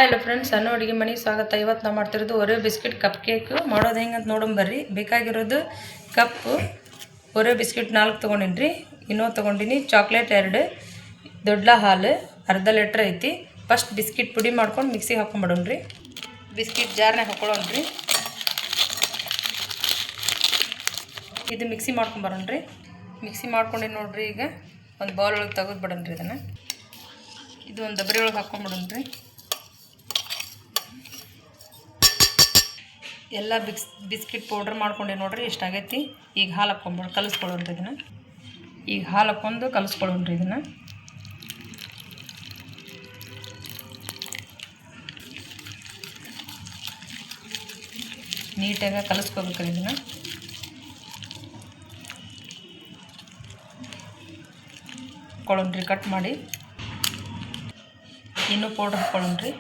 Hi hello friends, ಸಣ್ಣ ಅಡುಗೆ ಮನೆಗೆ ಸ್ವಾಗತ. ಇವತ್ತು ನಾವು ಮಾಡ್ತಿರೋದು ಒರಿಯೋ ಬಿಸ್ಕಿಟ್ ಕಪ್ ಕೇಕು ಮಾಡೋದು ಹೆಂಗೆ ಅಂತ ನೋಡೋಣ ಬರ್ರಿ. ಬೇಕಾಗಿರೋದು ಕಪ್ಪು ಒರಿಯೋ ಬಿಸ್ಕಿಟ್ 4 ತೊಗೊಂಡಿನಿ ರೀ. ಇನ್ನೂ ತೊಗೊಂಡಿನಿ ಚಾಕ್ಲೇಟ್ 2, ದೊಡ್ಡ ಹಾಲು ಅರ್ಧ ಲೀಟ್ರ್ ಐತಿ. ಫಸ್ಟ್ ಬಿಸ್ಕಿಟ್ ಪುಡಿ ಮಾಡ್ಕೊಂಡು ಮಿಕ್ಸಿಗೆ ಹಾಕೊಂಡ್ಬಿಡೋಣ ರೀ. ಬಿಸ್ಕಿಟ್ ಜಾರ್ನಾಗ ಹಾಕೊಳ್ಳೋಣ ರೀ. ಇದು ಮಿಕ್ಸಿ ಮಾಡ್ಕೊಂಬರೋಣ ರೀ. ಮಿಕ್ಸಿ ಮಾಡ್ಕೊಂಡು ನೋಡಿರಿ. ಈಗ ಒಂದು ಬೌಲ್ ಒಳಗೆ ತೆಗೆದುಬಿಡೋಣ ರೀ. ಇದನ್ನು ಇದು ಒಂದು ಡಬರಿ ಒಳಗೆ ಹಾಕ್ಕೊಂಬಿಡೋಣ ರೀ. ಎಲ್ಲ ಬಿಸ್ಕಿಟ್ ಪೌಡ್ರ್ ಮಾಡ್ಕೊಂಡೆ ನೋಡಿರಿ. ಇಷ್ಟಾಗೈತಿ. ಈಗ ಹಾಲು ಹಾಕ್ಕೊಂಬಿಡ ಕಲಿಸ್ಕೊಳ್ಳೋಣ ರೀ. ಇದನ್ನು ಈಗ ಹಾಲು ಹಾಕ್ಕೊಂಡು ಕಲಿಸ್ಕೊಳ್ಳೋಣ ರೀ. ಇದನ್ನು ನೀಟಾಗಿ ಕಲಿಸ್ಕೋಬೇಕ್ರಿ. ಇದನ್ನು ಹಾಕ್ಕೊಳ್ಳೋಣ ರೀ. ಕಟ್ ಮಾಡಿ ಇನ್ನೂ ಪೌಡ್ರ್ ಹಾಕ್ಕೊಳ್ಳೋಣ ರೀ.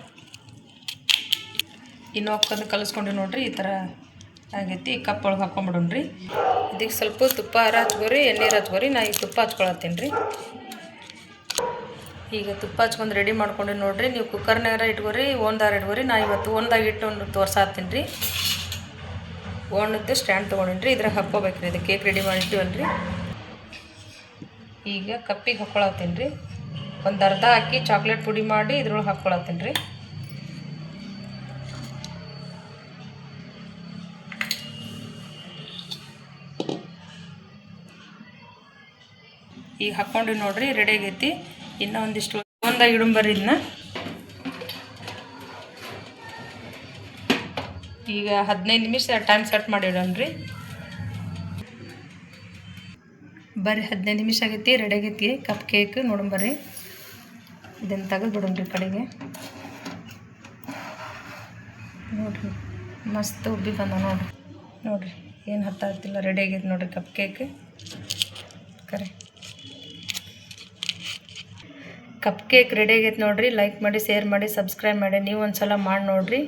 ಇನ್ನೂ ಹಾಕೋದು ಕಲಿಸ್ಕೊಂಡು ನೋಡಿರಿ. ಈ ಥರ ಆಗೈತಿ. ಈ ಕಪ್ ಒಳಗೆ ಹಾಕ್ಕೊಂಬಿಡೋಣ ರೀ. ಇದಕ್ಕೆ ಸ್ವಲ್ಪ ತುಪ್ಪ ಹಚ್ಕೋರಿ, ಎಣ್ಣೆ ಹಚ್ಕೋರಿ. ನಾ ಈಗ ತುಪ್ಪ ಹಚ್ಕೊಳತ್ತೀನಿ ರೀ. ಈಗ ತುಪ್ಪ ಹಚ್ಕೊಂಡು ರೆಡಿ ಮಾಡ್ಕೊಂಡು ನೋಡಿರಿ. ನೀವು ಕುಕ್ಕರ್ನಾರ ಇಟ್ಕೋರಿ, ಓನ್ದಾರ ಇಟ್ಕೋರಿ. ನಾ ಇವತ್ತು ಓನ್ದಾಗ ಇಟ್ಟು ಒಂದು ತೋರ್ಸಾತೀನಿ ರೀ. ಓಣದ್ದು ಸ್ಟ್ಯಾಂಡ್ ತೊಗೊಂಡಿನಿ ರೀ. ಇದ್ರಾಗ ಹಾಕ್ಕೋಬೇಕು ರೀ. ಇದು ಕೇಕ್ ರೆಡಿ ಮಾಡಿಟ್ಟಿವಲ್ಲ ರೀ. ಈಗ ಕಪ್ಪಿಗೆ ಹಾಕ್ಕೊಳತ್ತೀನಿ ರೀ. ಒಂದು ಅರ್ಧ ಹಾಕಿ ಚಾಕ್ಲೇಟ್ ಪುಡಿ ಮಾಡಿ ಇದ್ರೊಳಗೆ ಹಾಕ್ಕೊಳತ್ತೀನಿ ರೀ. ಈಗ ಹಾಕ್ಕೊಂಡು ನೋಡಿರಿ. ರೆಡಿ ಆಗೈತಿ. ಇನ್ನೂ ಒಂದಿಷ್ಟು ಒಂದಾಗ ಇಡುಂಬರ್ರಿ. ಇದನ್ನ ಈಗ 15 ನಿಮಿಷ ಟೈಮ್ ಸೆಟ್ ಮಾಡಿಡೋಣ ರೀ. ಬರ್ರಿ, 15 ನಿಮಿಷ ಆಗೈತಿ. ರೆಡಿ ಆಗೈತಿ ಕಪ್ ಕೇಕ್. ನೋಡಂಬರ್ರಿ. ಇದನ್ನು ತೆಗೆದು ಬಿಡೋಣ್ರಿ ಕಡೆಗೆ. ನೋಡಿರಿ, ಮಸ್ತ್ ಉಬ್ಬಿ ಬಂದ ನೋಡಿರಿ. ನೋಡಿರಿ ಏನು ಹತ್ತಾಗ್ತಿಲ್ಲ. ರೆಡಿ ಆಗೈತಿ ನೋಡಿರಿ ಕಪ್ ಕೇಕ್. ಕರೆ ಕಪ್ ಕೇಕ್ ರೆಡಿ ಆಗೈತೆ ನೋಡಿರಿ. ಲೈಕ್ ಮಾಡಿ, ಶೇರ್ ಮಾಡಿ, ಸಬ್ಸ್ಕ್ರೈಬ್ ಮಾಡಿ. ನೀವು ಒಂದು ಸಲ ಮಾಡಿ ನೋಡಿರಿ.